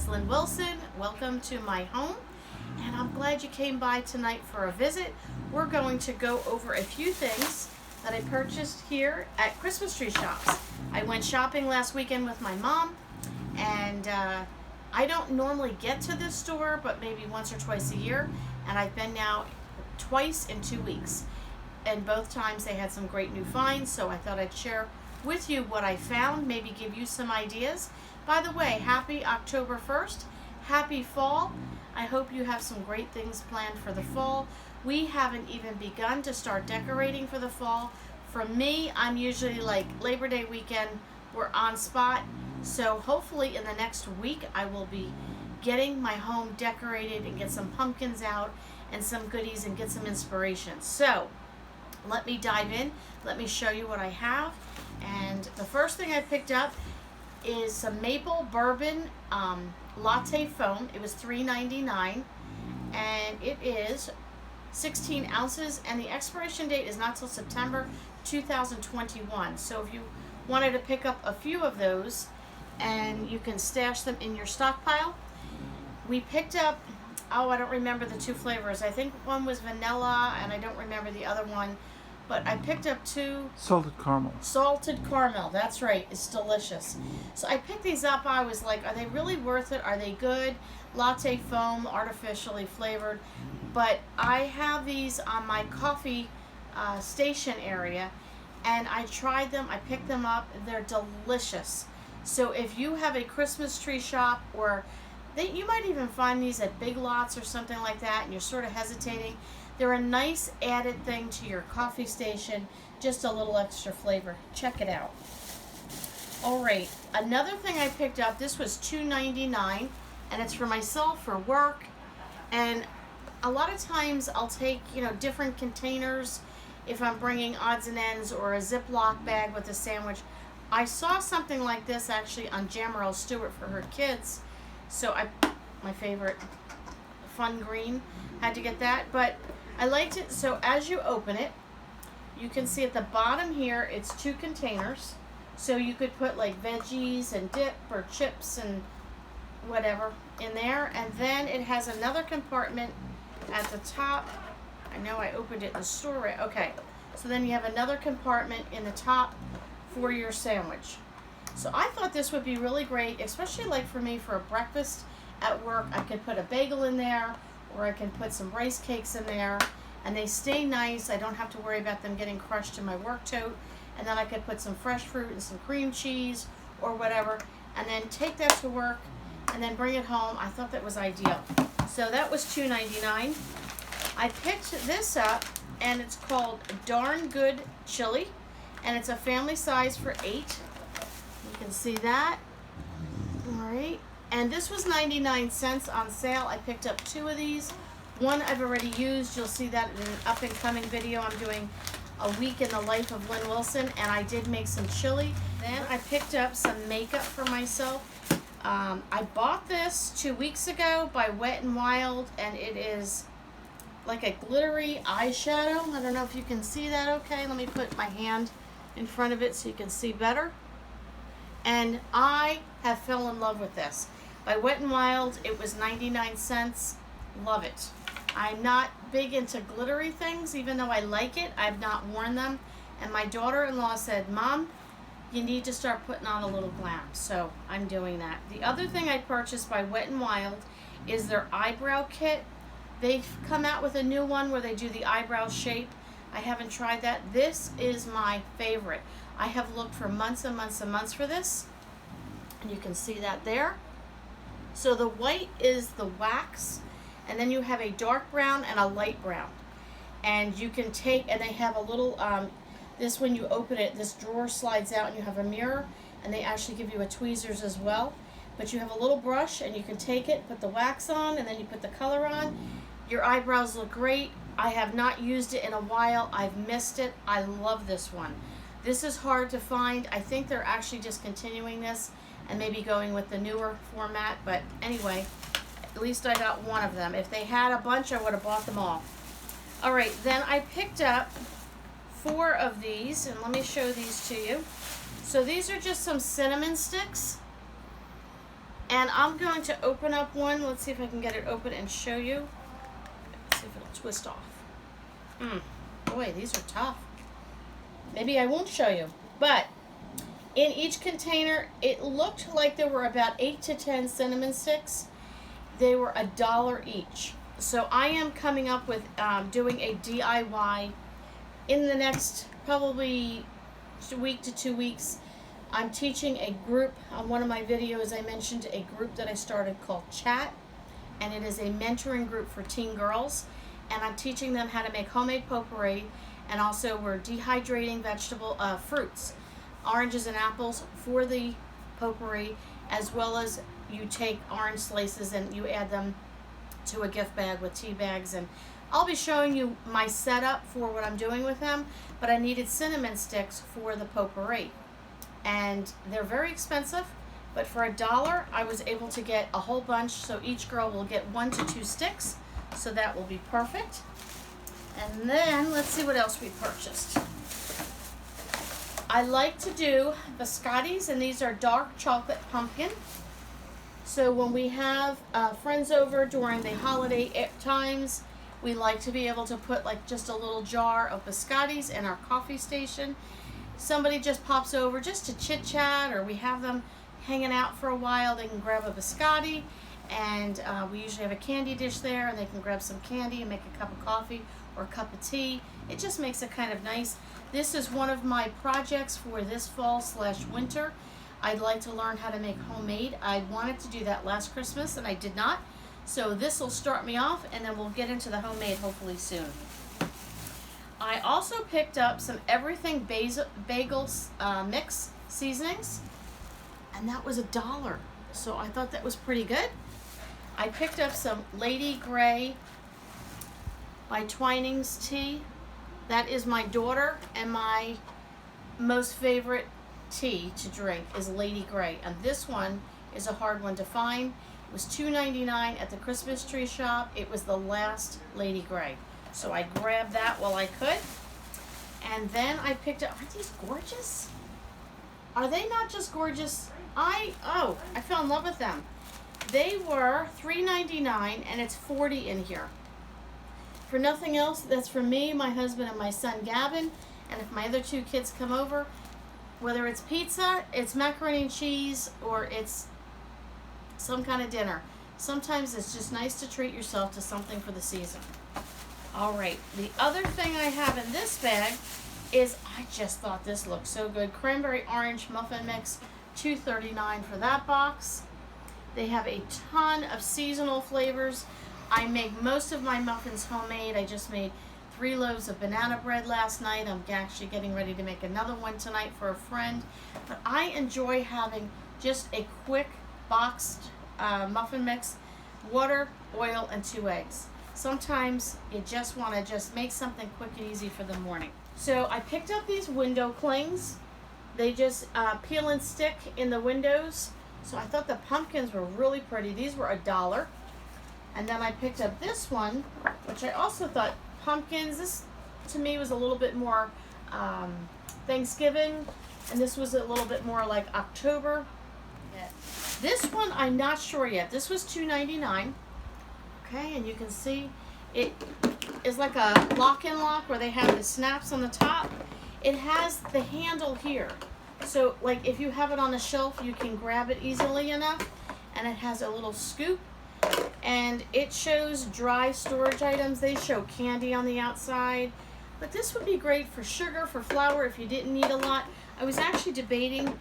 is Lynn Wilson. Welcome to my home, and I'm glad you came by tonight for a visit. We're going to go over a few things that I purchased here at Christmas tree shops. I went shopping last weekend with my mom, and I don't normally get to this store, but maybe once or twice a year, and I've been now twice in 2 weeks, and both times they had some great new finds, so I thought I'd share with you what I found, maybe give you some ideas. By the way, happy October 1st, happy fall. I hope you have some great things planned for the fall. We haven't even begun to start decorating for the fall. For me, I'm usually like Labor Day weekend, we're on spot. So hopefully in the next week, I will be getting my home decorated and get some pumpkins out and some goodies and get some inspiration. So let me dive in. Let me show you what I have. And the first thing I picked up is some maple bourbon latte foam. It was $3.99, and it is 16 ounces, and the expiration date is not till September 2021. So if you wanted to pick up a few of those, and you can stash them in your stockpile. We picked up, oh, I don't remember the two flavors. I think one was vanilla, and I don't remember the other one. But I picked up two. Salted caramel. Salted caramel, that's right. It's delicious. So I picked these up. I was like, are they really worth it? Are they good? Latte foam, artificially flavored. But I have these on my coffee station area, and I tried them. I picked them up. They're delicious. So if you have a Christmas tree shop, or you might even find these at Big Lots or something like that, and you're sort of hesitating, they're a nice added thing to your coffee station, just a little extra flavor. Check it out. All right, another thing I picked up, this was $2.99, and it's for myself for work. And a lot of times I'll take, different containers if I'm bringing odds and ends, or a Ziploc bag with a sandwich. I saw something like this actually on Jamerl Stewart for her kids. So my favorite, fun green, had to get that. But I liked it. So as you open it, you can see at the bottom here, it's two containers. So you could put like veggies and dip or chips and whatever in there. And then it has another compartment at the top. I know I opened it in the store, right? Okay. So then you have another compartment in the top for your sandwich. So I thought this would be really great, especially like for me for a breakfast at work. I could put a bagel in there, or I can put some rice cakes in there, and they stay nice. I don't have to worry about them getting crushed in my work tote. And then I could put some fresh fruit and some cream cheese or whatever, and then take that to work and then bring it home. I thought that was ideal. So that was $2.99. I picked this up, and it's called Darn Good Chili, and it's a family size for 8. You can see that. All right. And this was 99 cents on sale. I picked up 2 of these. One I've already used. You'll see that in an up-and-coming video. I'm doing a week in the life of Lynn Wilson, and I did make some chili. Then I picked up some makeup for myself. I bought this 2 weeks ago by Wet n Wild, and it is like a glittery eyeshadow. I don't know if you can see that okay. Let me put my hand in front of it so you can see better. And I have fell in love with this. By Wet n Wild, it was 99 cents. Love it. I'm not big into glittery things, even though I like it. I've not worn them. And my daughter-in-law said, Mom, you need to start putting on a little glam. So I'm doing that. The other thing I purchased by Wet n Wild is their Eyebrow Kit. They've come out with a new one where they do the eyebrow shape. I haven't tried that. This is my favorite. I have looked for months and months and months for this. And you can see that there. So the white is the wax, and then you have a dark brown and a light brown. And you can take, and they have a little, this when you open it, this drawer slides out and you have a mirror, and they actually give you a tweezers as well. But you have a little brush, and you can take it, put the wax on, and then you put the color on. Your eyebrows look great. I have not used it in a while. I've missed it. I love this one. This is hard to find. I think they're actually discontinuing this and maybe going with the newer format. But anyway, at least I got one of them. If they had a bunch, I would have bought them all. All right, then I picked up 4 of these, and let me show these to you. So these are just some cinnamon sticks. And I'm going to open up one. Let's see if I can get it open and show you. Let's see if it'll twist off. Boy, these are tough. Maybe I won't show you. But in each container, it looked like there were about 8 to 10 cinnamon sticks. They were $1 each. So I am coming up with doing a DIY in the next probably week to 2 weeks. I'm teaching a group on one of my videos. I mentioned a group that I started called Chat, and it is a mentoring group for teen girls, and I'm teaching them how to make homemade potpourri, and also we're dehydrating vegetable fruits, oranges and apples for the potpourri, as well as you take orange slices and you add them to a gift bag with tea bags. And I'll be showing you my setup for what I'm doing with them, but I needed cinnamon sticks for the potpourri. And they're very expensive, but for $1 I was able to get a whole bunch, so each girl will get 1 to 2 sticks, so that will be perfect. And then let's see what else we purchased. I like to do Biscottis, and these are dark chocolate pumpkin. So when we have friends over during the holiday times, we like to be able to put like just a little jar of Biscottis in our coffee station. Somebody just pops over just to chit chat, or we have them hanging out for a while, they can grab a Biscotti, and we usually have a candy dish there, and they can grab some candy and make a cup of coffee or a cup of tea. It just makes it kind of nice. This is one of my projects for this fall/winter. I'd like to learn how to make homemade. I wanted to do that last Christmas and I did not. So this will start me off, and then we'll get into the homemade hopefully soon. I also picked up some everything bagels mix seasonings, and that was $1. So I thought that was pretty good. I picked up some Lady Grey by Twinings tea. That is my daughter, and my most favorite tea to drink is Lady Grey, and this one is a hard one to find. It was $2.99 at the Christmas tree shop. It was the last Lady Grey, so I grabbed that while I could. And then I picked up, aren't these gorgeous? Are they not just gorgeous? I fell in love with them. They were $3.99, and it's 40 in here. For nothing else, that's for me, my husband, and my son Gavin. And if my other 2 kids come over, whether it's pizza, it's macaroni and cheese, or it's some kind of dinner. Sometimes it's just nice to treat yourself to something for the season. All right, the other thing I have in this bag is, I just thought this looked so good. Cranberry orange muffin mix, $2.39 for that box. They have a ton of seasonal flavors. I make most of my muffins homemade. I just made 3 loaves of banana bread last night. I'm actually getting ready to make another one tonight for a friend. But I enjoy having just a quick boxed muffin mix, water, oil, and 2 eggs. Sometimes you just want to just make something quick and easy for the morning. So I picked up these window clings. They just peel and stick in the windows. So I thought the pumpkins were really pretty. These were $1. And then I picked up this one, which I also thought pumpkins. This to me was a little bit more Thanksgiving, and this was a little bit more like October. Yeah. This one I'm not sure yet. This was $2.99. Okay, and you can see it is like a lock where they have the snaps on the top. It has the handle here. So like if you have it on a shelf, you can grab it easily enough, and it has a little scoop, and it shows dry storage items. They show candy on the outside, but this would be great for sugar, for flour, if you didn't need a lot. I was actually debating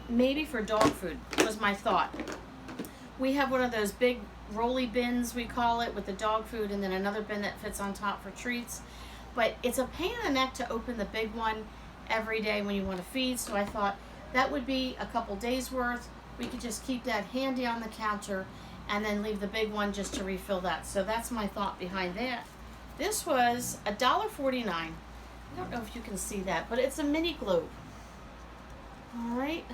maybe for dog food was my thought. We have one of those big rolly bins, we call it, with the dog food, and then another bin that fits on top for treats. But it's a pain in the neck to open the big one every day when you want to feed, so I thought that would be a couple days worth. We could just keep that handy on the counter and then leave the big one just to refill that. So that's my thought behind that. This was $1.49. I don't know if you can see that, but it's a mini globe. All right,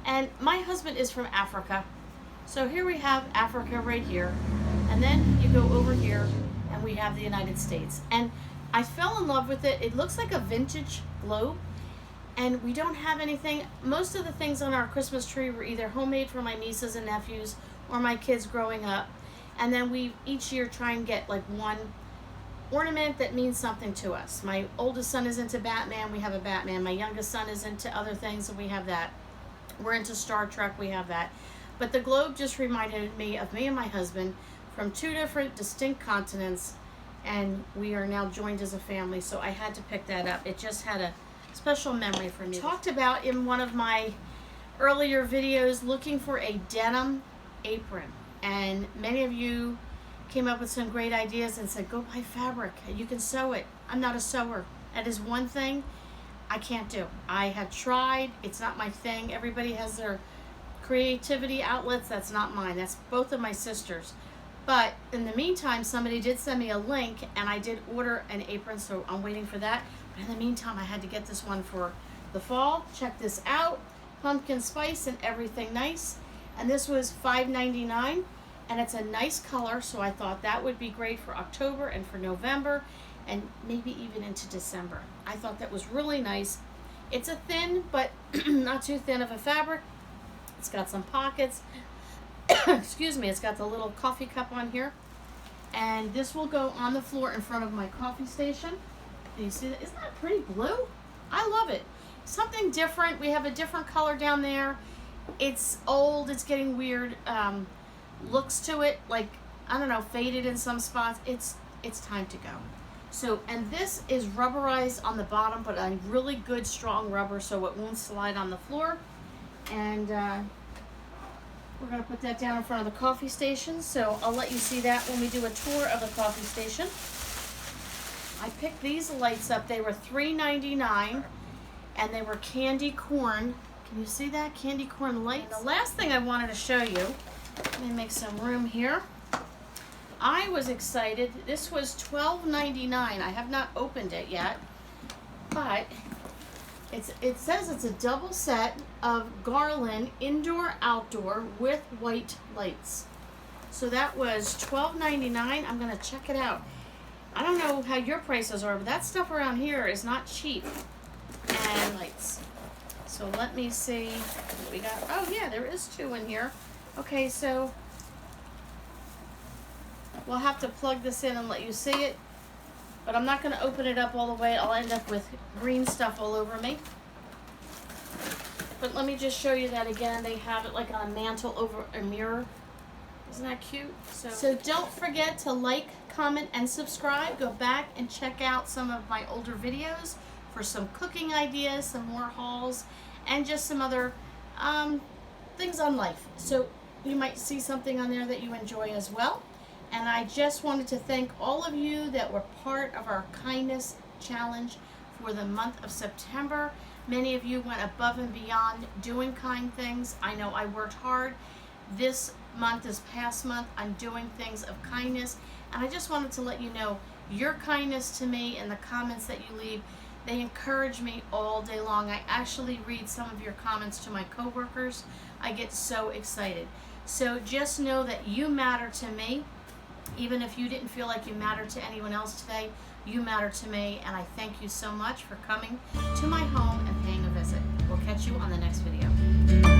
and my husband is from Africa. So here we have Africa right here, and then you go over here and we have the United States. And I fell in love with it. It looks like a vintage globe, And we don't have anything. Most of the things on our Christmas tree were either homemade for my nieces and nephews or my kids growing up. And then we each year try and get like one ornament that means something to us. My oldest son is into Batman, we have a Batman. My youngest son is into other things, and we have that. We're into Star Trek, we have that. But the globe just reminded me of me and my husband from two different distinct continents, and we are now joined as a family, so I had to pick that up. It just had a special memory for me. I talked about in one of my earlier videos looking for a denim apron, and many of you came up with some great ideas and said, go buy fabric, you can sew it. I'm not a sewer. That is one thing I can't do. I have tried, it's not my thing. Everybody has their creativity outlets, that's not mine. That's both of my sisters. But in the meantime, somebody did send me a link, and I did order an apron, so I'm waiting for that. But in the meantime, I had to get this one for the fall. Check this out. Pumpkin spice and everything nice. And this was $5.99, and it's a nice color, so I thought that would be great for October and for November, and maybe even into December. I thought that was really nice. It's a thin, but not too thin of a fabric. It's got some pockets. Excuse me, it's got the little coffee cup on here, and this will go on the floor in front of my coffee station. And you see that? Isn't that pretty blue? I love it. Something different. We have a different color down there. It's old, it's getting weird looks to it, like, I don't know, faded in some spots. It's time to go. So, and this is rubberized on the bottom, but a really good strong rubber so it won't slide on the floor. And we're going to put that down in front of the coffee station, so I'll let you see that when we do a tour of the coffee station. I picked these lights up. They were $3.99, and they were candy corn. Can you see that? Candy corn lights. And the last thing I wanted to show you, let me make some room here. I was excited. This was $12.99. I have not opened it yet, but it says it's a double set of Garland indoor outdoor with white lights. So that was $12.99. I'm gonna check it out. I don't know how your prices are, but that stuff around here is not cheap. And lights. So let me see what we got. Oh yeah, there is two in here. Okay, so we'll have to plug this in and let you see it. But I'm not going to open it up all the way. I'll end up with green stuff all over me. But let me just show you that again. They have it like on a mantle over a mirror. Isn't that cute? So don't forget to like, comment, and subscribe. Go back and check out some of my older videos for some cooking ideas, some more hauls, and just some other things on life. So you might see something on there that you enjoy as well. And I just wanted to thank all of you that were part of our kindness challenge for the month of September. Many of you went above and beyond doing kind things. I know I worked hard. This past month, I'm doing things of kindness. And I just wanted to let you know your kindness to me and the comments that you leave, they encourage me all day long. I actually read some of your comments to my coworkers. I get so excited. So just know that you matter to me. Even if you didn't feel like you mattered to anyone else today, you matter to me, and I thank you so much for coming to my home and paying a visit. We'll catch you on the next video.